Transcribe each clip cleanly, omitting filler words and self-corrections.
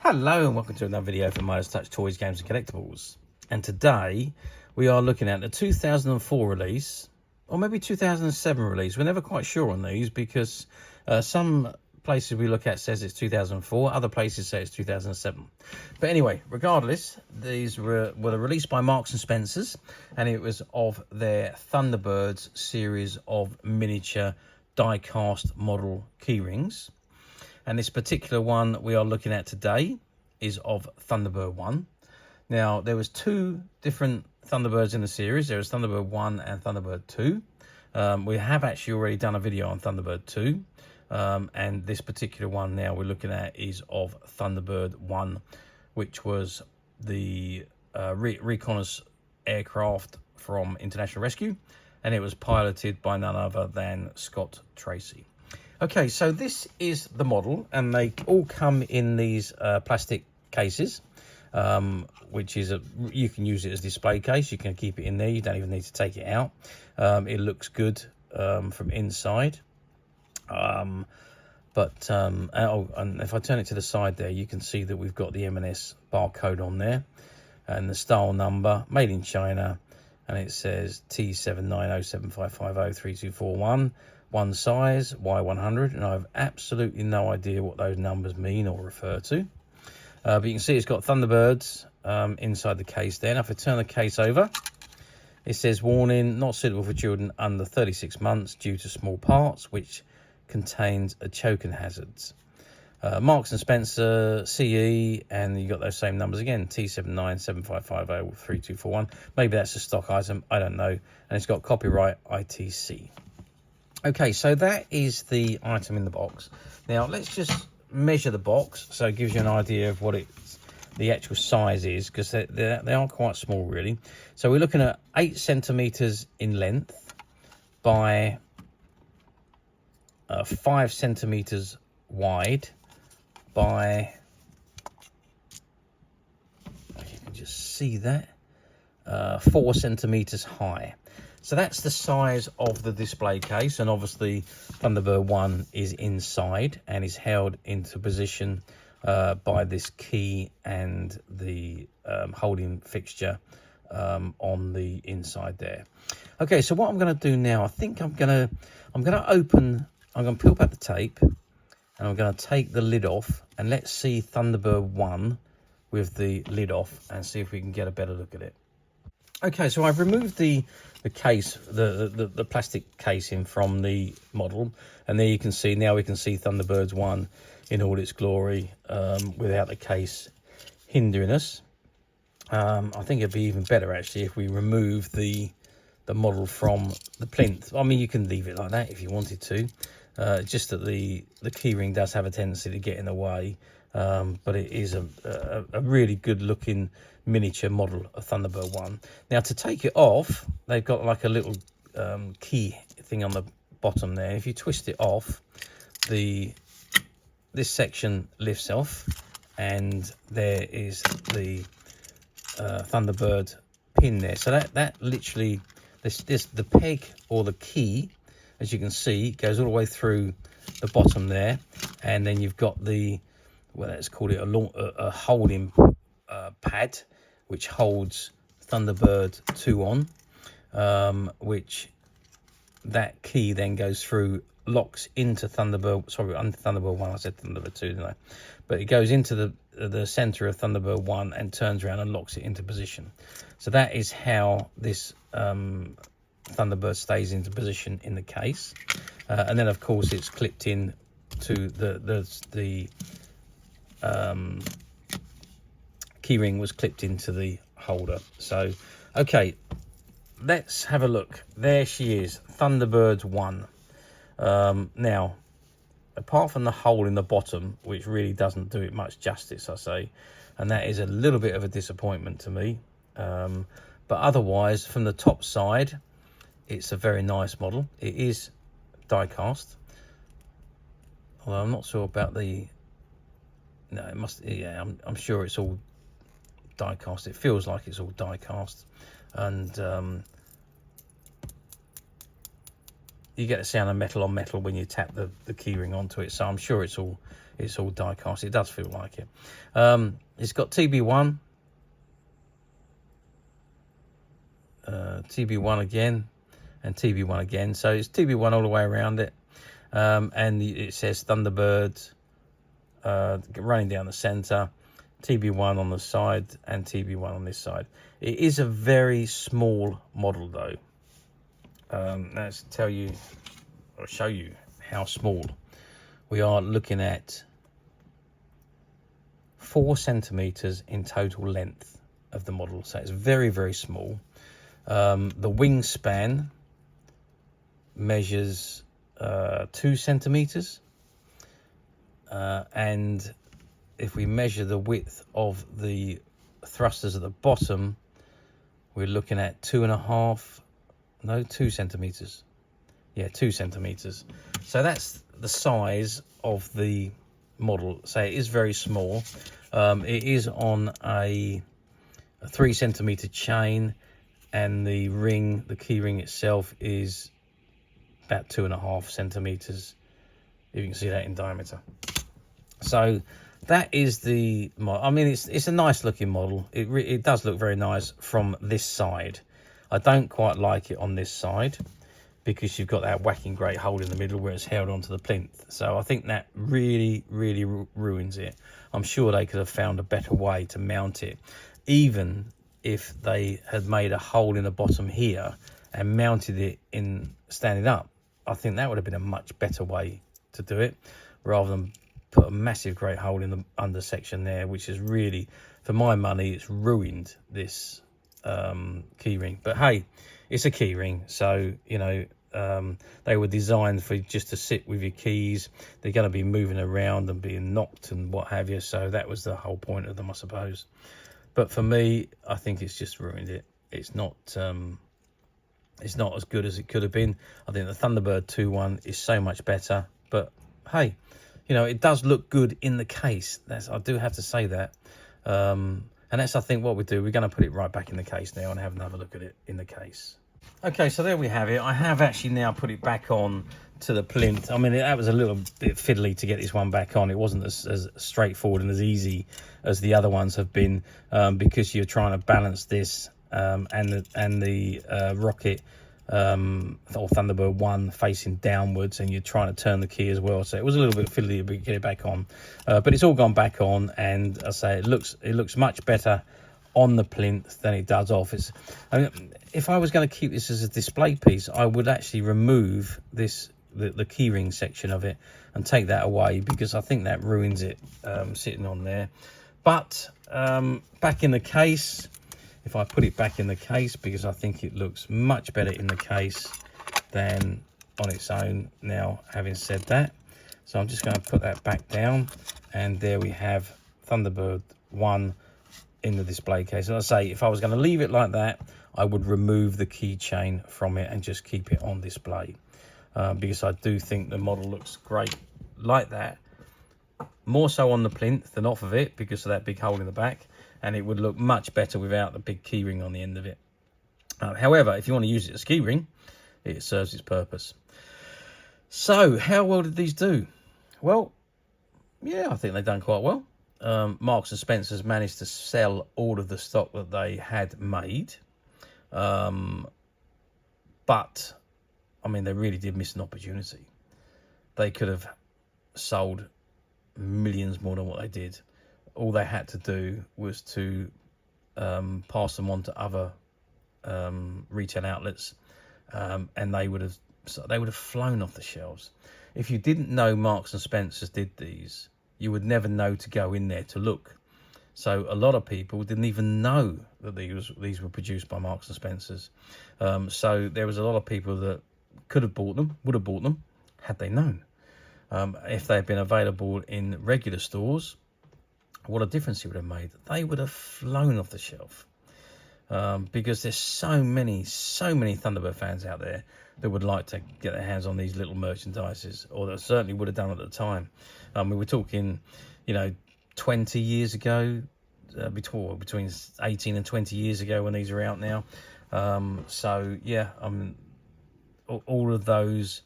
Hello and welcome to another video from Midas Touch Toys, Games and Collectibles. And today we are looking at the 2004 release, or maybe 2007 release. We're never quite sure on these because some places we look at says it's 2004, other places say it's 2007. But anyway, regardless, these were released by Marks and Spencer's, and it was of their Thunderbirds series of miniature die-cast model keyrings. And this particular one we are looking at today is of Thunderbird 1. Now, there was two different Thunderbirds in the series. There was Thunderbird 1 and Thunderbird 2. We have actually already done a video on Thunderbird 2. And this particular one now we're looking at is of Thunderbird 1, which was the reconnaissance aircraft from International Rescue. And it was piloted by none other than Scott Tracy. Okay, so this is the model, and they all come in these plastic cases, which is you can use it as a display case. You can keep it in there. You don't even need to take it out. It looks good from inside. And if I turn it to the side there, you can see that we've got the M&S barcode on there, and the style number, made in China, and it says T790755032441. One size, Y100, and I have absolutely no idea what those numbers mean or refer to. But you can see it's got Thunderbirds inside the case there. Now, if I turn the case over, it says, warning, not suitable for children under 36 months due to small parts, which contains a choking hazards. Marks and Spencer, CE, and you got those same numbers again, T7975503241. Maybe that's a stock item, I don't know. And it's got copyright ITC. Okay, so that is the item in the box. Now, let's just measure the box so it gives you an idea of what the actual size is, because they are quite small, really. So we're looking at 8 centimeters in length by 5 centimeters wide by, if you can just see that, 4 centimeters high. So that's the size of the display case, and obviously Thunderbird 1 is inside and is held into position by this key and the holding fixture on the inside there. Okay, so what I'm going to do now, I think I'm going to peel back the tape, and I'm going to take the lid off, and let's see Thunderbird 1 with the lid off and see if we can get a better look at it. Okay, so I've removed the case, the plastic casing from the model, and there you can see, now we can see Thunderbirds 1 in all its glory, without the case hindering us. I think it'd be even better actually if we remove the model from the plinth. I mean, you can leave it like that if you wanted to, just that the keyring does have a tendency to get in the way. But it is a really good looking miniature model of Thunderbird 1. Now, to take it off, they've got like a little key thing on the bottom there. If you twist it off, this section lifts off, and there is the Thunderbird pin there. So that literally, the peg or the key, as you can see, goes all the way through the bottom there, and then you've got the, well, let's call it a holding pad, which holds Thunderbird 2 on, which that key then goes through, locks into Thunderbird, sorry, under Thunderbird 1, I said Thunderbird 2, didn't I? But it goes into the center of Thunderbird 1 and turns around and locks it into position. So that is how this Thunderbird stays into position in the case. And then, of course, it's clipped in to the keyring was clipped into the holder. So, okay, let's have a look. There she is, Thunderbird 1. Now, apart from the hole in the bottom, which really doesn't do it much justice, I say, and that is a little bit of a disappointment to me. But otherwise, from the top side, it's a very nice model. It is die cast, although I'm not sure about the, no, it must, yeah, I'm sure it's all die cast. It feels like it's all die cast, and you get the sound of metal on metal when you tap the keyring onto it. So I'm sure it's all die cast. It does feel like it. It's got TB1, TB1 again, and TB1 again. So it's TB1 all the way around it. And it says Thunderbird running down the center, TB1 on the side, and TB1 on this side. It is a very small model though. Let's tell you or show you how small. We are looking at 4 centimeters in total length of the model, so it's very, very small. The wingspan measures 2 centimeters, and if we measure the width of the thrusters at the bottom, we're looking at 2 centimeters. Yeah, 2 centimeters. So that's the size of the model. So it is very small. It is on a 3 centimeter chain, and the key ring itself is about 2.5 centimeters. You can see that in diameter. So that is the model. I mean, it's a nice looking model. It does look very nice from this side. I don't quite like it on this side because you've got that whacking great hole in the middle where it's held onto the plinth. So I think that really, really ruins it. I'm sure they could have found a better way to mount it, even if they had made a hole in the bottom here and mounted it in standing up. I think that would have been a much better way to do it, rather than put a massive great hole in the under section there, which is really, for my money, it's ruined this key ring. But hey, it's a key ring, so you know, they were designed for just to sit with your keys. They're going to be moving around and being knocked and what have you, so that was the whole point of them, I suppose. But for me, I think it's just ruined it. It's not as good as it could have been. I think the Thunderbird 2.1 is so much better. But hey, you know, it does look good in the case. I do have to say that. And that's, I think, what we do. We're going to put it right back in the case now and have another look at it in the case. Okay, so there we have it. I have actually now put it back on to the plinth. I mean, that was a little bit fiddly to get this one back on. It wasn't as straightforward and as easy as the other ones have been, because you're trying to balance this and the rocket or Thunderbird 1 facing downwards, and you're trying to turn the key as well. So it was a little bit fiddly to get it back on, but it's all gone back on, and I say it looks much better on the plinth than it does off. I mean, if I was going to keep this as a display piece, I would actually remove this the keyring section of it and take that away, because I think that ruins it sitting on there. But back in the case, if I put it back in the case, because I think it looks much better in the case than on its own. Now, having said that, so I'm just going to put that back down, and there we have Thunderbird 1 in the display case. And I say, if I was going to leave it like that, I would remove the keychain from it and just keep it on display, because I do think the model looks great like that, more so on the plinth than off of it because of that big hole in the back, and it would look much better without the big keyring on the end of it. However, if you want to use it as keyring, it serves its purpose. So how well did these do? Well, yeah, I think they've done quite well. Marks and Spencer's managed to sell all of the stock that they had made, but I mean, they really did miss an opportunity. They could have sold millions more than what they did. All they had to do was to pass them on to other retail outlets, and they would have flown off the shelves. If you didn't know Marks and Spencer's did these, you would never know to go in there to look. So a lot of people didn't even know that these were produced by Marks and Spencer's. So there was a lot of people that could have bought them, would have bought them, had they known. If they had been available in regular stores, what a difference it would have made. They would have flown off the shelf, because there's so many Thunderbird fans out there that would like to get their hands on these little merchandises, or that certainly would have done at the time. We were talking, 20 years ago, between 18 and 20 years ago when these are out now. So yeah, all of those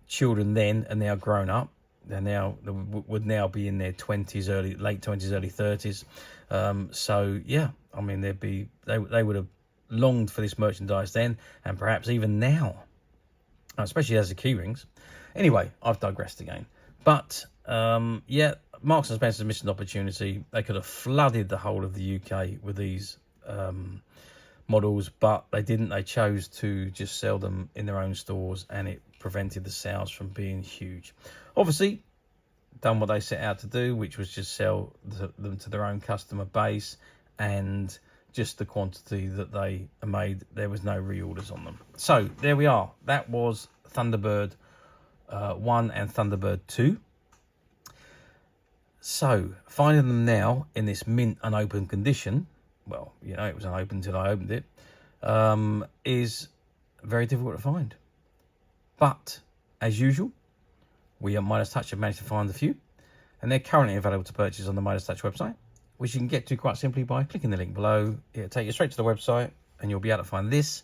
children then are now grown up. Would now be in their 20s, late 20s, early 30s. So yeah, I mean, they would have longed for this merchandise then, and perhaps even now, especially as the keyrings. Anyway, I've digressed again. But yeah, Marks and Spencer's missed an opportunity. They could have flooded the whole of the UK with these models, but they didn't. They chose to just sell them in their own stores, and it prevented the sales from being huge. Obviously, done what they set out to do, which was just sell them to their own customer base, and just the quantity that they made, there was no reorders on them. So there we are. That was Thunderbird 1 and Thunderbird 2. So finding them now in this mint unopened condition, well, you know, it was unopened until I opened it, is very difficult to find. But as usual, we at Midas Touch have managed to find a few, and they're currently available to purchase on the Midas Touch website, which you can get to quite simply by clicking the link below. It'll take you straight to the website, and you'll be able to find this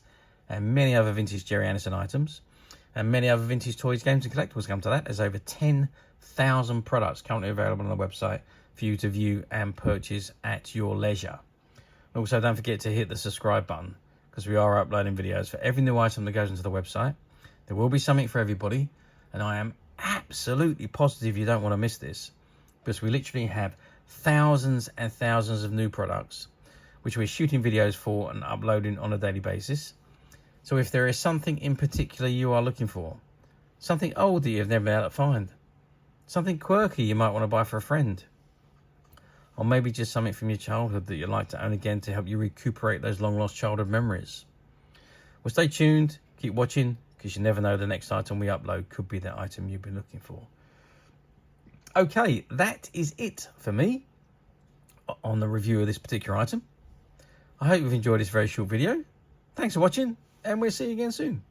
and many other vintage Gerry Anderson items, and many other vintage toys, games and collectibles. Come to that. There's over 10,000 products currently available on the website for you to view and purchase at your leisure. Also, don't forget to hit the subscribe button, because we are uploading videos for every new item that goes into the website. There will be something for everybody, and I am absolutely positive you don't want to miss this, because we literally have thousands and thousands of new products which we're shooting videos for and uploading on a daily basis. So if there is something in particular you are looking for, something old that you've never been able to find, something quirky you might want to buy for a friend, or maybe just something from your childhood that you'd like to own again to help you recuperate those long lost childhood memories, well, stay tuned, keep watching, because you never know, the next item we upload could be that item you've been looking for. Okay, that is it for me on the review of this particular item. I hope you've enjoyed this very short video. Thanks for watching, and we'll see you again soon.